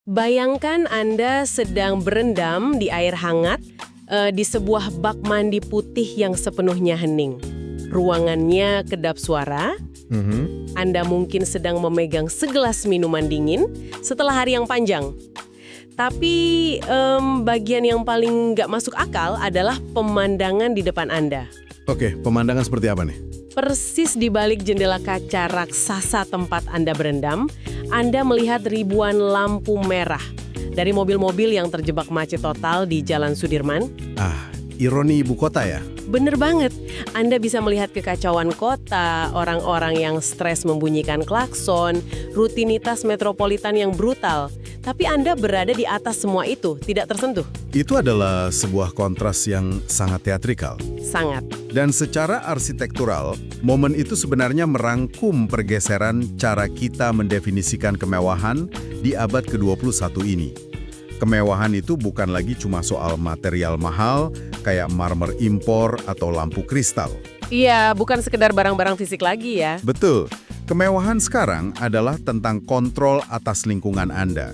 Bayangkan Anda sedang berendam di air hangat di sebuah bak mandi putih yang sepenuhnya hening. Ruangannya kedap suara. Anda mungkin sedang memegang segelas minuman dingin setelah hari yang panjang. Tapi bagian yang paling nggak masuk akal adalah pemandangan di depan Anda. Oke, pemandangan seperti apa nih? Persis di balik jendela kaca raksasa tempat Anda berendam, Anda melihat ribuan lampu merah dari mobil-mobil yang terjebak macet total di Jalan Sudirman. Ironi ibu kota ya? Bener banget, Anda bisa melihat kekacauan kota, orang-orang yang stres membunyikan klakson, rutinitas metropolitan yang brutal. Tapi Anda berada di atas semua itu, tidak tersentuh. Itu adalah sebuah kontras yang sangat teatrikal. Sangat. Dan secara arsitektural, momen itu sebenarnya merangkum pergeseran cara kita mendefinisikan kemewahan di abad ke-21 ini. Kemewahan itu bukan lagi cuma soal material mahal, kayak marmer impor atau lampu kristal. Iya, bukan sekedar barang-barang fisik lagi ya. Betul. Kemewahan sekarang adalah tentang kontrol atas lingkungan Anda.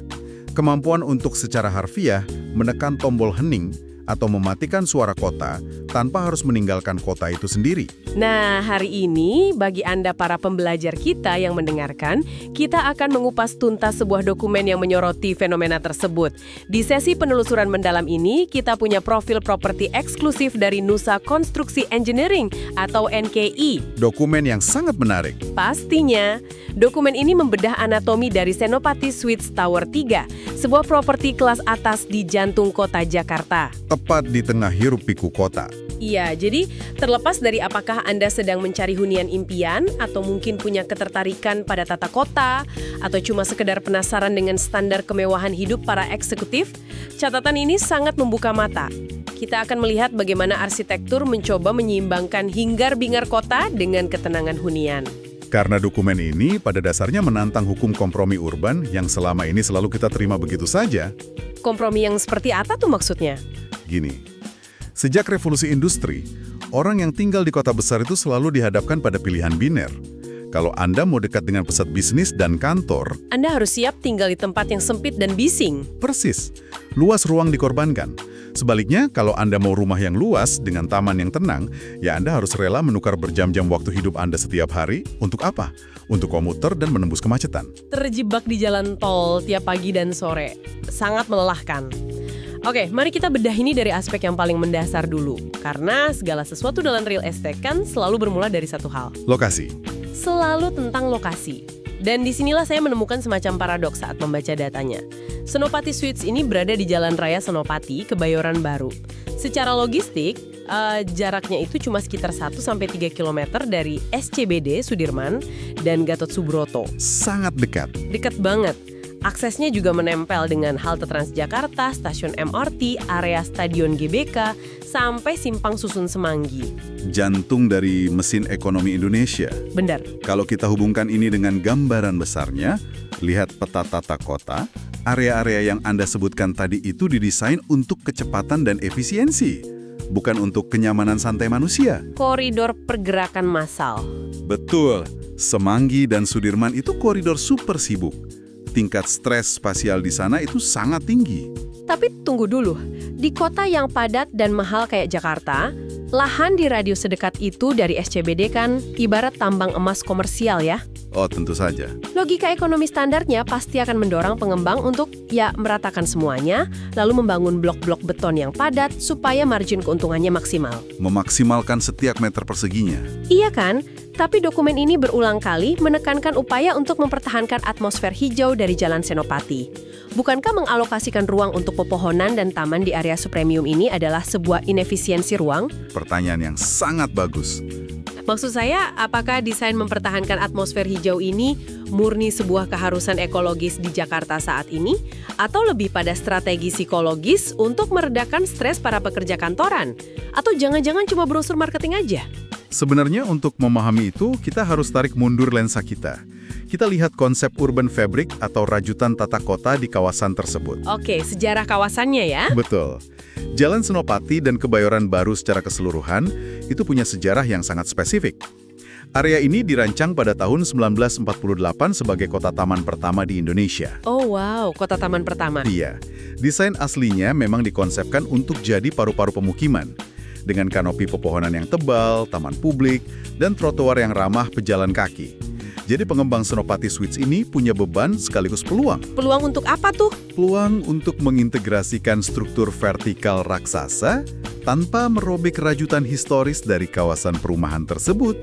Kemampuan untuk secara harfiah menekan tombol hening atau mematikan suara kota tanpa harus meninggalkan kota itu sendiri. Nah, hari ini bagi Anda para pembelajar kita yang mendengarkan, kita akan mengupas tuntas sebuah dokumen yang menyoroti fenomena tersebut. Di sesi penelusuran mendalam ini, kita punya profil properti eksklusif dari Nusa Konstruksi Engineering atau NKI. Dokumen yang sangat menarik. Pastinya, dokumen ini membedah anatomi dari Senopati Suites Tower 3, sebuah properti kelas atas di jantung kota Jakarta. Tepat di tengah hiruk-pikuk kota. Iya, jadi terlepas dari apakah Anda sedang mencari hunian impian atau mungkin punya ketertarikan pada tata kota atau cuma sekedar penasaran dengan standar kemewahan hidup para eksekutif, catatan ini sangat membuka mata. Kita akan melihat bagaimana arsitektur mencoba menyeimbangkan hingar-bingar kota dengan ketenangan hunian. Karena dokumen ini pada dasarnya menantang hukum kompromi urban yang selama ini selalu kita terima begitu saja. Kompromi yang seperti apa tuh maksudnya? Gini, sejak revolusi industri, orang yang tinggal di kota besar itu selalu dihadapkan pada pilihan biner. Kalau Anda mau dekat dengan pusat bisnis dan kantor, Anda harus siap tinggal di tempat yang sempit dan bising. persis, luas ruang dikorbankan. Sebaliknya, kalau Anda mau rumah yang luas dengan taman yang tenang, ya Anda harus rela menukar berjam-jam waktu hidup Anda setiap hari. Untuk apa? Untuk komuter dan menembus kemacetan. Terjebak di jalan tol tiap pagi dan sore. Sangat melelahkan. Oke, mari kita bedah ini dari aspek yang paling mendasar dulu. Karena segala sesuatu dalam real estate kan selalu bermula dari satu hal. Lokasi. Selalu tentang lokasi. Dan disinilah saya menemukan semacam paradoks saat membaca datanya. Senopati Suites ini berada di Jalan Raya Senopati, Kebayoran Baru. Secara logistik, jaraknya itu cuma sekitar 1-3 km dari SCBD Sudirman dan Gatot Subroto. Sangat dekat. Dekat banget. Aksesnya juga menempel dengan halte Transjakarta, stasiun MRT, area Stadion GBK, sampai Simpang Susun Semanggi. Jantung dari mesin ekonomi Indonesia. Benar. Kalau kita hubungkan ini dengan gambaran besarnya, lihat peta tata kota, area-area yang Anda sebutkan tadi itu didesain untuk kecepatan dan efisiensi, bukan untuk kenyamanan santai manusia. Koridor pergerakan massal. Betul, Semanggi dan Sudirman itu koridor super sibuk. Tingkat stres spasial di sana itu sangat tinggi. Tapi tunggu dulu, di kota yang padat dan mahal kayak Jakarta, lahan di radius sedekat itu dari SCBD kan ibarat tambang emas komersial ya. Oh, tentu saja. Logika ekonomi standarnya pasti akan mendorong pengembang untuk meratakan semuanya, lalu membangun blok-blok beton yang padat supaya margin keuntungannya maksimal. Memaksimalkan setiap meter perseginya. Iya kan? Tapi dokumen ini berulang kali menekankan upaya untuk mempertahankan atmosfer hijau dari Jalan Senopati. Bukankah mengalokasikan ruang untuk pepohonan dan taman di area supremium ini adalah sebuah inefisiensi ruang? Pertanyaan yang sangat bagus. Maksud saya, apakah desain mempertahankan atmosfer hijau ini murni sebuah keharusan ekologis di Jakarta saat ini? Atau lebih pada strategi psikologis untuk meredakan stres para pekerja kantoran? Atau jangan-jangan cuma brosur marketing aja? Sebenarnya untuk memahami itu, kita harus tarik mundur lensa kita. Kita lihat konsep urban fabric atau rajutan tata kota di kawasan tersebut. Oke, sejarah kawasannya ya. Betul. Jalan Senopati dan Kebayoran Baru secara keseluruhan itu punya sejarah yang sangat spesifik. Area ini dirancang pada tahun 1948 sebagai kota taman pertama di Indonesia. Oh wow, kota taman pertama. Iya, desain aslinya memang dikonsepkan untuk jadi paru-paru pemukiman. Dengan kanopi pepohonan yang tebal, taman publik, dan trotoar yang ramah pejalan kaki. Jadi pengembang Senopati Suites ini punya beban sekaligus peluang. Peluang untuk apa tuh? Peluang untuk mengintegrasikan struktur vertikal raksasa tanpa merobek rajutan historis dari kawasan perumahan tersebut.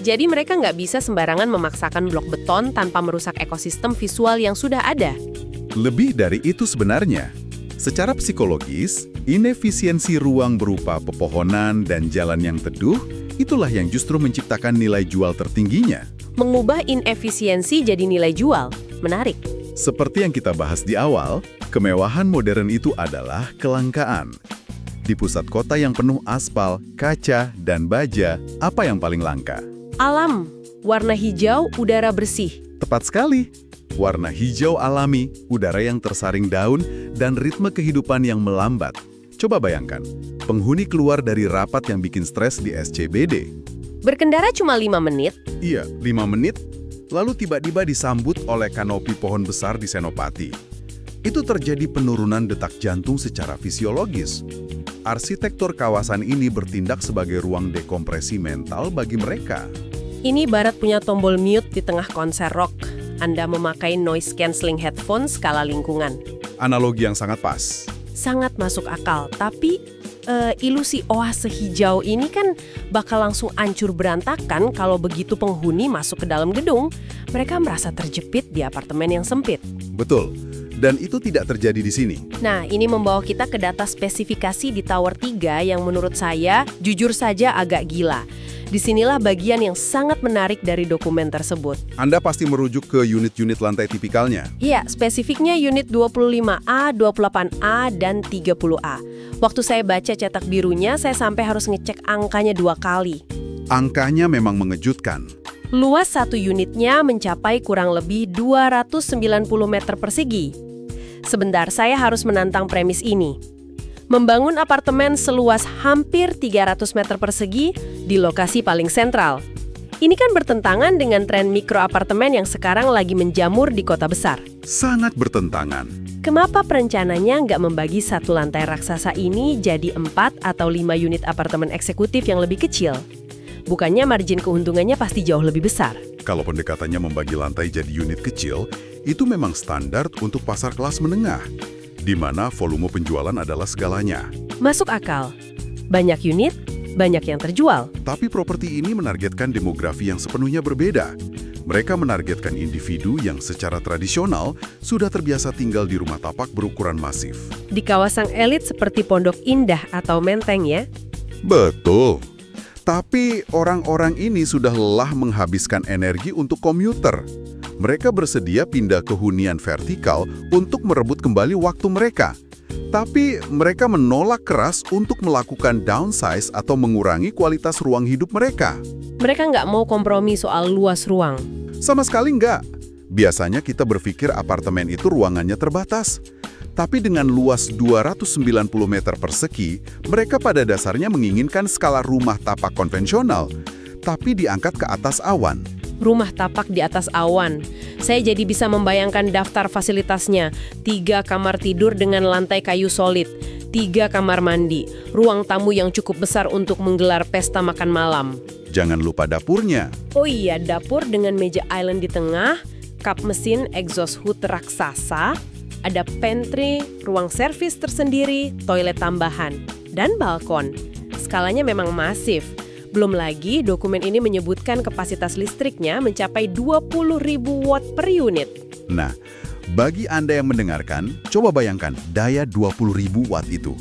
Jadi mereka nggak bisa sembarangan memaksakan blok beton tanpa merusak ekosistem visual yang sudah ada. Lebih dari itu sebenarnya. Secara psikologis, inefisiensi ruang berupa pepohonan dan jalan yang teduh, itulah yang justru menciptakan nilai jual tertingginya. Mengubah inefisiensi jadi nilai jual. Menarik. Seperti yang kita bahas di awal, kemewahan modern itu adalah kelangkaan. Di pusat kota yang penuh aspal, kaca, dan baja, apa yang paling langka? Alam, warna hijau, udara bersih. Tepat sekali. Warna hijau alami, udara yang tersaring daun, dan ritme kehidupan yang melambat. Coba bayangkan, penghuni keluar dari rapat yang bikin stres di SCBD. Berkendara cuma 5 menit. Iya, 5 menit, lalu tiba-tiba disambut oleh kanopi pohon besar di Senopati. Itu terjadi penurunan detak jantung secara fisiologis. Arsitektur kawasan ini bertindak sebagai ruang dekompresi mental bagi mereka. Ini Barat punya tombol mute di tengah konser rock. Anda memakai noise cancelling headphone skala lingkungan. Analogi yang sangat pas. Sangat masuk akal, tapi ilusi oase hijau ini kan bakal langsung hancur berantakan kalau begitu penghuni masuk ke dalam gedung. Mereka merasa terjepit di apartemen yang sempit. Betul. Dan itu tidak terjadi di sini. Nah, ini membawa kita ke data spesifikasi di Tower 3 yang menurut saya, jujur saja agak gila. Disinilah bagian yang sangat menarik dari dokumen tersebut. Anda pasti merujuk ke unit-unit lantai tipikalnya. Iya, spesifiknya unit 25A, 28A, dan 30A. Waktu saya baca cetak birunya, saya sampai harus ngecek angkanya 2 kali. Angkanya memang mengejutkan. Luas satu unitnya mencapai kurang lebih 290 meter persegi. Sebentar, saya harus menantang premis ini. Membangun apartemen seluas hampir 300 meter persegi di lokasi paling sentral. Ini kan bertentangan dengan tren mikro apartemen yang sekarang lagi menjamur di kota besar. Sangat bertentangan. Kenapa perencananya nggak membagi satu lantai raksasa ini jadi 4 atau 5 unit apartemen eksekutif yang lebih kecil? Bukannya margin keuntungannya pasti jauh lebih besar. Kalau pendekatannya membagi lantai jadi unit kecil, itu memang standar untuk pasar kelas menengah, di mana volume penjualan adalah segalanya. Masuk akal. Banyak unit, banyak yang terjual. Tapi properti ini menargetkan demografi yang sepenuhnya berbeda. Mereka menargetkan individu yang secara tradisional sudah terbiasa tinggal di rumah tapak berukuran masif. Di kawasan elit seperti Pondok Indah atau Menteng ya? Betul. Tapi orang-orang ini sudah lelah menghabiskan energi untuk komuter. Mereka bersedia pindah ke hunian vertikal untuk merebut kembali waktu mereka. Tapi mereka menolak keras untuk melakukan downsize atau mengurangi kualitas ruang hidup mereka. Mereka nggak mau kompromi soal luas ruang. Sama sekali nggak. Biasanya kita berpikir apartemen itu ruangannya terbatas. Tapi dengan luas 290 meter persegi, mereka pada dasarnya menginginkan skala rumah tapak konvensional, tapi diangkat ke atas awan. Rumah tapak di atas awan. Saya jadi bisa membayangkan daftar fasilitasnya. 3 kamar tidur dengan lantai kayu solid, 3 kamar mandi, ruang tamu yang cukup besar untuk menggelar pesta makan malam. Jangan lupa dapurnya. Oh iya, dapur dengan meja island di tengah, kap mesin exhaust hood raksasa, ada pantry, ruang servis tersendiri, toilet tambahan, dan balkon. Skalanya memang masif. Belum lagi dokumen ini menyebutkan kapasitas listriknya mencapai 20.000 watt per unit. Nah, bagi Anda yang mendengarkan, coba bayangkan daya 20.000 watt itu.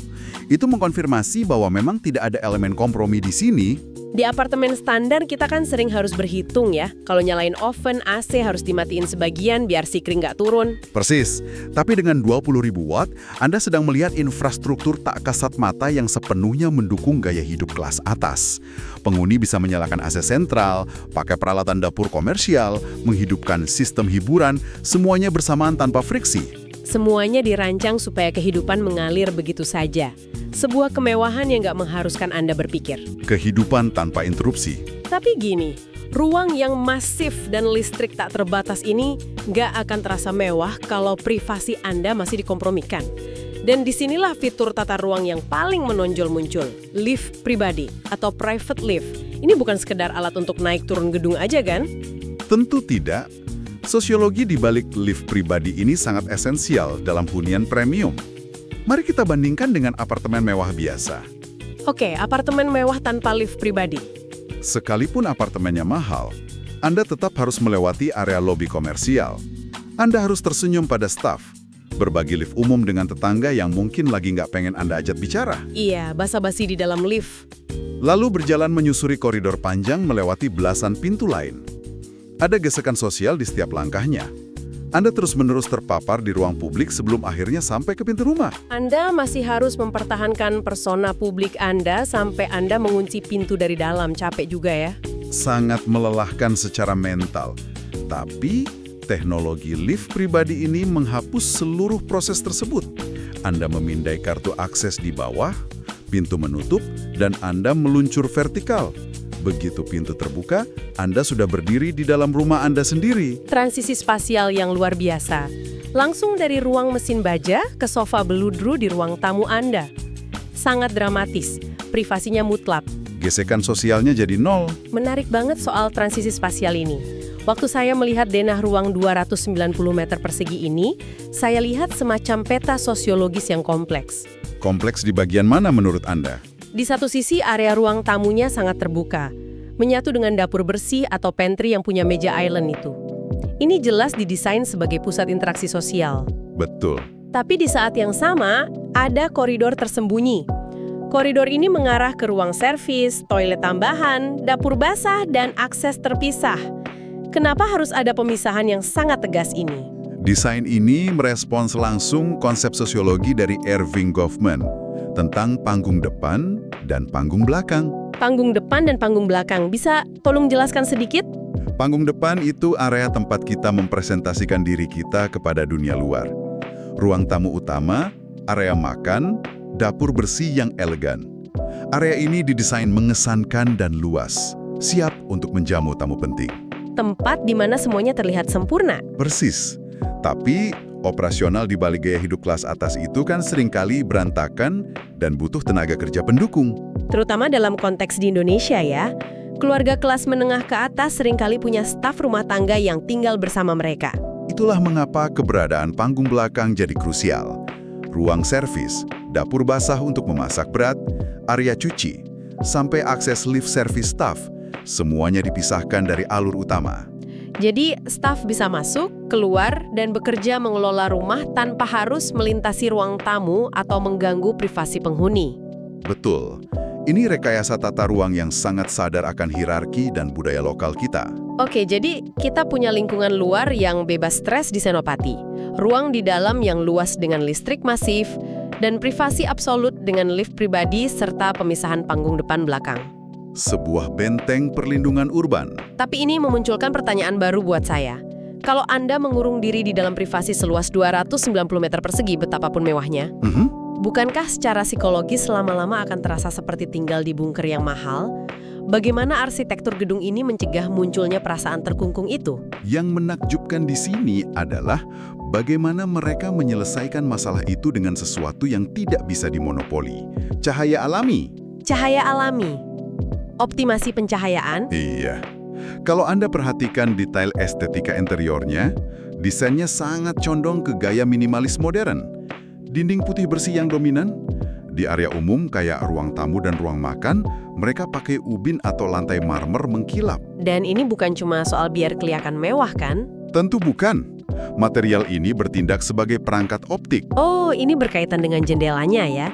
Itu mengkonfirmasi bahwa memang tidak ada elemen kompromi di sini. Di apartemen standar kita kan sering harus berhitung ya. Kalau nyalain oven, AC harus dimatiin sebagian biar si kring nggak turun. Persis, tapi dengan 20.000 watt, Anda sedang melihat infrastruktur tak kasat mata yang sepenuhnya mendukung gaya hidup kelas atas. Penghuni bisa menyalakan AC sentral, pakai peralatan dapur komersial, menghidupkan sistem hiburan, semuanya bersamaan tanpa friksi. Semuanya dirancang supaya kehidupan mengalir begitu saja. Sebuah kemewahan yang nggak mengharuskan Anda berpikir. Kehidupan tanpa interupsi. Tapi gini, Ruang yang masif dan listrik tak terbatas ini nggak akan terasa mewah kalau privasi Anda masih dikompromikan. Dan disinilah fitur tata ruang yang paling menonjol muncul, lift pribadi atau private lift. Ini bukan sekedar alat untuk naik turun gedung aja kan? Tentu tidak. Sosiologi di balik lift pribadi ini sangat esensial dalam hunian premium. Mari kita bandingkan dengan apartemen mewah biasa. Oke, apartemen mewah tanpa lift pribadi. Sekalipun apartemennya mahal, Anda tetap harus melewati area lobi komersial. Anda harus tersenyum pada staf, berbagi lift umum dengan tetangga yang mungkin lagi nggak pengen Anda ajak bicara. Iya, basa-basi di dalam lift. Lalu berjalan menyusuri koridor panjang melewati belasan pintu lain. Ada gesekan sosial di setiap langkahnya. Anda terus-menerus terpapar di ruang publik sebelum akhirnya sampai ke pintu rumah. Anda masih harus mempertahankan persona publik Anda sampai Anda mengunci pintu dari dalam. Capek juga ya. Sangat melelahkan secara mental. Tapi, teknologi lift pribadi ini menghapus seluruh proses tersebut. Anda memindai kartu akses di bawah, pintu menutup, dan Anda meluncur vertikal. Begitu pintu terbuka, Anda sudah berdiri di dalam rumah Anda sendiri. Transisi spasial yang luar biasa. Langsung dari ruang mesin baja ke sofa beludru di ruang tamu Anda. Sangat dramatis, privasinya mutlak. Gesekan sosialnya jadi nol. Menarik banget soal transisi spasial ini. Waktu saya melihat denah ruang 290 meter persegi ini, saya lihat semacam peta sosiologis yang kompleks. Kompleks di bagian mana menurut Anda? Di satu sisi, area ruang tamunya sangat terbuka, menyatu dengan dapur bersih atau pantry yang punya meja island itu. Ini jelas didesain sebagai pusat interaksi sosial. Betul. Tapi di saat yang sama, ada koridor tersembunyi. Koridor ini mengarah ke ruang servis, toilet tambahan, dapur basah, dan akses terpisah. Kenapa harus ada pemisahan yang sangat tegas ini? Desain ini merespons langsung konsep sosiologi dari Erving Goffman tentang panggung depan dan panggung belakang. Panggung depan dan panggung belakang, bisa tolong jelaskan sedikit? Panggung depan itu area tempat kita mempresentasikan diri kita kepada dunia luar. Ruang tamu utama, area makan, dapur bersih yang elegan. Area ini didesain mengesankan dan luas, siap untuk menjamu tamu penting. Tempat di mana semuanya terlihat sempurna. Persis. Tapi, operasional di balik gaya hidup kelas atas itu kan seringkali berantakan dan butuh tenaga kerja pendukung. Terutama dalam konteks di Indonesia ya. Keluarga kelas menengah ke atas seringkali punya staf rumah tangga yang tinggal bersama mereka. Itulah mengapa keberadaan panggung belakang jadi krusial. Ruang servis, dapur basah untuk memasak berat, area cuci, sampai akses lift service staff, semuanya dipisahkan dari alur utama. Jadi, staf bisa masuk, keluar, dan bekerja mengelola rumah tanpa harus melintasi ruang tamu atau mengganggu privasi penghuni. Betul. Ini rekayasa tata ruang yang sangat sadar akan hierarki dan budaya lokal kita. Oke, jadi kita punya lingkungan luar yang bebas stres di Senopati, ruang di dalam yang luas dengan listrik masif, dan privasi absolut dengan lift pribadi serta pemisahan panggung depan belakang. Sebuah benteng perlindungan urban. Tapi ini memunculkan pertanyaan baru buat saya. Kalau Anda mengurung diri di dalam privasi seluas 290 meter persegi betapapun mewahnya, bukankah secara psikologis lama-lama akan terasa seperti tinggal di bunker yang mahal? Bagaimana arsitektur gedung ini mencegah munculnya perasaan terkungkung itu? Yang menakjubkan di sini adalah bagaimana mereka menyelesaikan masalah itu dengan sesuatu yang tidak bisa dimonopoli. Cahaya alami. Cahaya alami. Optimasi pencahayaan? Iya. Kalau Anda perhatikan detail estetika interiornya, desainnya sangat condong ke gaya minimalis modern. Dinding putih bersih yang dominan. Di area umum kayak ruang tamu dan ruang makan, mereka pakai ubin atau lantai marmer mengkilap. Dan ini bukan cuma soal biar kelihatan mewah kan? Tentu bukan. Material ini bertindak sebagai perangkat optik. Oh, ini berkaitan dengan jendelanya ya?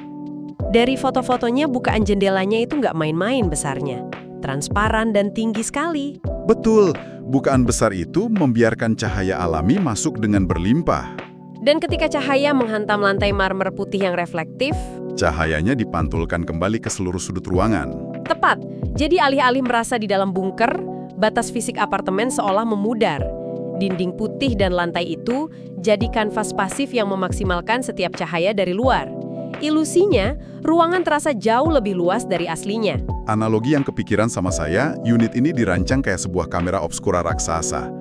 Dari foto-fotonya bukaan jendelanya itu nggak main-main besarnya. Transparan dan tinggi sekali. Betul, bukaan besar itu membiarkan cahaya alami masuk dengan berlimpah. Dan ketika cahaya menghantam lantai marmer putih yang reflektif, cahayanya dipantulkan kembali ke seluruh sudut ruangan. Tepat. Jadi alih-alih merasa di dalam bunker, batas fisik apartemen seolah memudar. Dinding putih dan lantai itu jadi kanvas pasif yang memaksimalkan setiap cahaya dari luar. Ilusinya, ruangan terasa jauh lebih luas dari aslinya. Analogi yang kepikiran sama saya, unit ini dirancang kayak sebuah kamera obskura raksasa.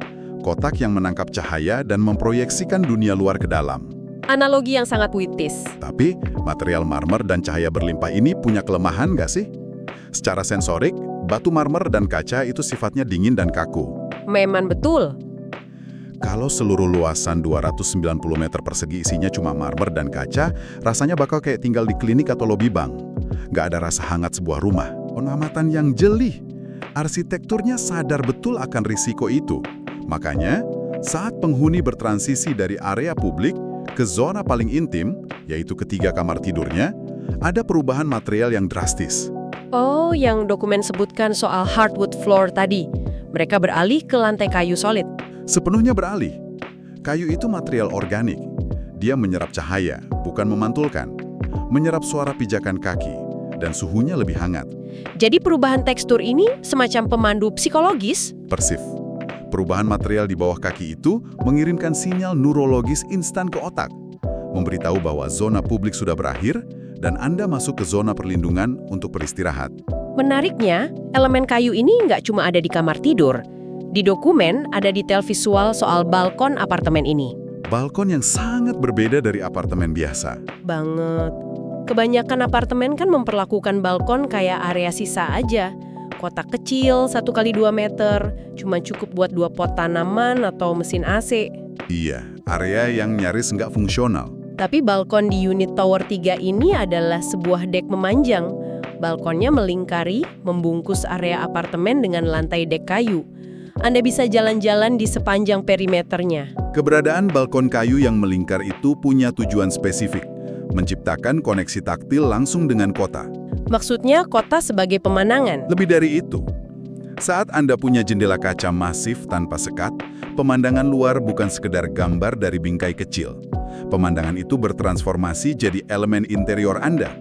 Kotak yang menangkap cahaya dan memproyeksikan dunia luar ke dalam. Analogi yang sangat puitis. Tapi, material marmer dan cahaya berlimpah ini punya kelemahan nggak sih? Secara sensorik, batu marmer dan kaca itu sifatnya dingin dan kaku. Memang betul. Kalau seluruh luasan 290 meter persegi isinya cuma marmer dan kaca, rasanya bakal kayak tinggal di klinik atau lobi bank. Nggak ada rasa hangat sebuah rumah. Pengamatan yang jeli. Arsitekturnya sadar betul akan risiko itu. Makanya, saat penghuni bertransisi dari area publik ke zona paling intim, yaitu ketiga kamar tidurnya, ada perubahan material yang drastis. Oh, yang dokumen sebutkan soal hardwood floor tadi. Mereka beralih ke lantai kayu solid. Sepenuhnya beralih. Kayu itu material organik. Dia menyerap cahaya, bukan memantulkan. Menyerap suara pijakan kaki, dan suhunya lebih hangat. Jadi perubahan tekstur ini semacam pemandu psikologis? Persif. Perubahan material di bawah kaki itu mengirimkan sinyal neurologis instan ke otak. Memberitahu bahwa zona publik sudah berakhir, dan Anda masuk ke zona perlindungan untuk beristirahat. Menariknya, elemen kayu ini nggak cuma ada di kamar tidur. Di dokumen ada detail visual soal balkon apartemen ini. Balkon yang sangat berbeda dari apartemen biasa. Banget. Kebanyakan apartemen kan memperlakukan balkon kayak area sisa aja. Kotak kecil 1x2 meter, cuma cukup buat 2 pot tanaman atau mesin AC. Iya, area yang nyaris nggak fungsional. Tapi balkon di unit Tower 3 ini adalah sebuah dek memanjang. Balkonnya melingkari, membungkus area apartemen dengan lantai dek kayu. Anda bisa jalan-jalan di sepanjang perimeternya. Keberadaan balkon kayu yang melingkar itu punya tujuan spesifik, menciptakan koneksi taktil langsung dengan kota. Maksudnya kota sebagai pemandangan. Lebih dari itu, saat Anda punya jendela kaca masif tanpa sekat, pemandangan luar bukan sekedar gambar dari bingkai kecil. Pemandangan itu bertransformasi jadi elemen interior Anda.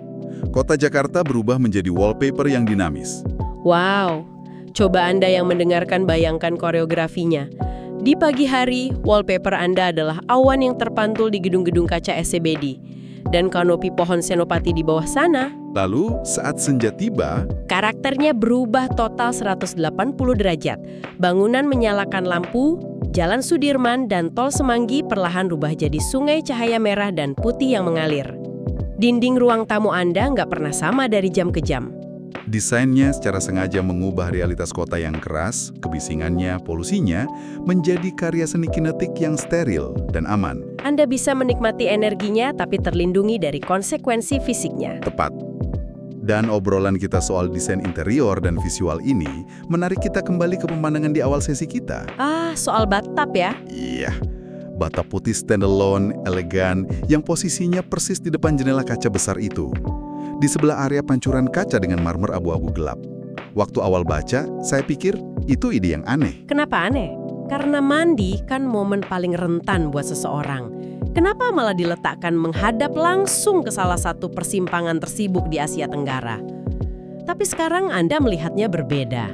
Kota Jakarta berubah menjadi wallpaper yang dinamis. Wow, coba Anda yang mendengarkan bayangkan koreografinya. Di pagi hari, wallpaper Anda adalah awan yang terpantul di gedung-gedung kaca SCBD. Dan kanopi pohon senopati di bawah sana. Lalu, saat senja tiba, karakternya berubah total 180 derajat. Bangunan menyalakan lampu, Jalan Sudirman dan Tol Semanggi perlahan rubah jadi sungai cahaya merah dan putih yang mengalir. Dinding ruang tamu Anda nggak pernah sama dari jam ke jam. desainnya secara sengaja mengubah realitas kota yang keras, kebisingannya, polusinya, menjadi karya seni kinetik yang steril dan aman. Anda bisa menikmati energinya tapi terlindungi dari konsekuensi fisiknya. Tepat. Dan obrolan kita soal desain interior dan visual ini menarik kita kembali ke pemandangan di awal sesi kita. Soal bathtub ya? Iya, bathtub putih standalone, elegan, yang posisinya persis di depan jendela kaca besar itu. Di sebelah area pancuran kaca dengan marmer abu-abu gelap. Waktu awal baca, saya pikir itu ide yang aneh. Kenapa aneh? Karena mandi kan momen paling rentan buat seseorang. Kenapa malah diletakkan menghadap langsung ke salah satu persimpangan tersibuk di Asia Tenggara? Tapi sekarang Anda melihatnya berbeda.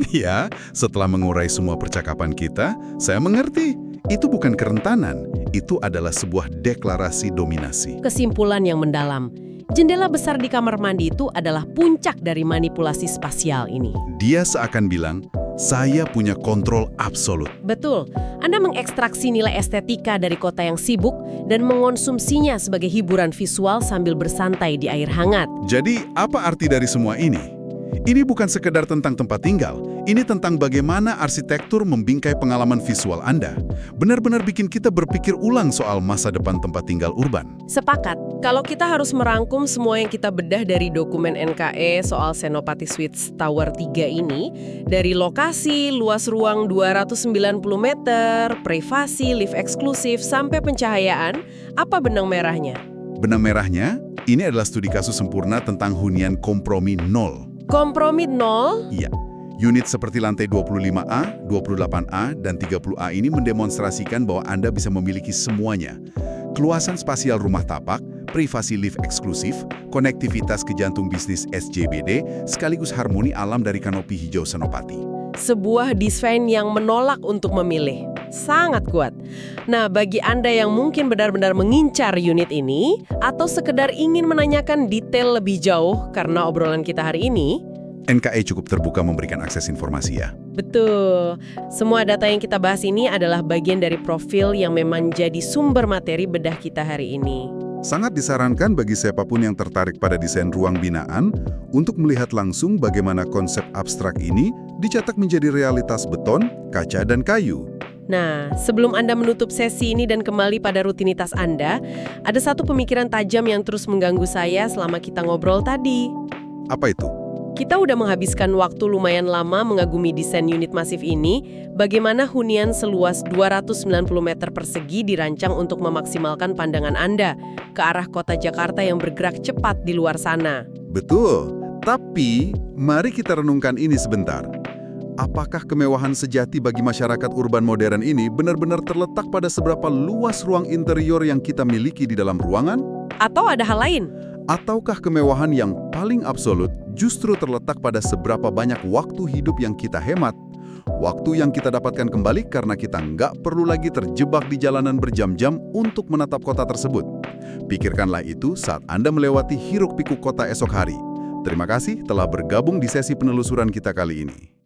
Ya, setelah mengurai semua percakapan kita, saya mengerti. Itu bukan kerentanan, itu adalah sebuah deklarasi dominasi. Kesimpulan yang mendalam. Jendela besar di kamar mandi itu adalah puncak dari manipulasi spasial ini. Dia seakan bilang, saya punya kontrol absolut. Betul, Anda mengekstraksi nilai estetika dari kota yang sibuk dan mengonsumsinya sebagai hiburan visual sambil bersantai di air hangat. Jadi, apa arti dari semua ini? Ini bukan sekedar tentang tempat tinggal, ini tentang bagaimana arsitektur membingkai pengalaman visual Anda. Benar-benar bikin kita berpikir ulang soal masa depan tempat tinggal urban. Sepakat, kalau kita harus merangkum semua yang kita bedah dari dokumen NKE soal Senopati Suites Tower 3 ini, dari lokasi, luas ruang 290 meter, privasi, lift eksklusif, sampai pencahayaan, apa benang merahnya? Benang merahnya, ini adalah studi kasus sempurna tentang hunian kompromi nol. Kompromi nol? Iya. Unit seperti lantai 25A, 28A, dan 30A ini mendemonstrasikan bahwa Anda bisa memiliki semuanya. Keluasan spasial rumah tapak, privasi lift eksklusif, konektivitas ke jantung bisnis SCBD, sekaligus harmoni alam dari kanopi hijau Senopati. Sebuah desain yang menolak untuk memilih. Sangat kuat. Nah, bagi Anda yang mungkin benar-benar mengincar unit ini, atau sekedar ingin menanyakan detail lebih jauh karena obrolan kita hari ini, NKE cukup terbuka memberikan akses informasi ya. Betul. Semua data yang kita bahas ini adalah bagian dari profil yang memang jadi sumber materi bedah kita hari ini. Sangat disarankan bagi siapapun yang tertarik pada desain ruang binaan untuk melihat langsung bagaimana konsep abstrak ini dicetak menjadi realitas beton, kaca, dan kayu. Nah, sebelum Anda menutup sesi ini dan kembali pada rutinitas Anda, ada satu pemikiran tajam yang terus mengganggu saya selama kita ngobrol tadi. Apa itu? Kita udah menghabiskan waktu lumayan lama mengagumi desain unit masif ini, bagaimana hunian seluas 290 meter persegi dirancang untuk memaksimalkan pandangan Anda ke arah kota Jakarta yang bergerak cepat di luar sana. Betul, tapi mari kita renungkan ini sebentar. Apakah kemewahan sejati bagi masyarakat urban modern ini benar-benar terletak pada seberapa luas ruang interior yang kita miliki di dalam ruangan? Atau ada hal lain? Ataukah kemewahan yang paling absolut justru terletak pada seberapa banyak waktu hidup yang kita hemat? Waktu yang kita dapatkan kembali karena kita nggak perlu lagi terjebak di jalanan berjam-jam untuk menatap kota tersebut. Pikirkanlah itu saat Anda melewati hiruk-pikuk kota esok hari. Terima kasih telah bergabung di sesi penelusuran kita kali ini.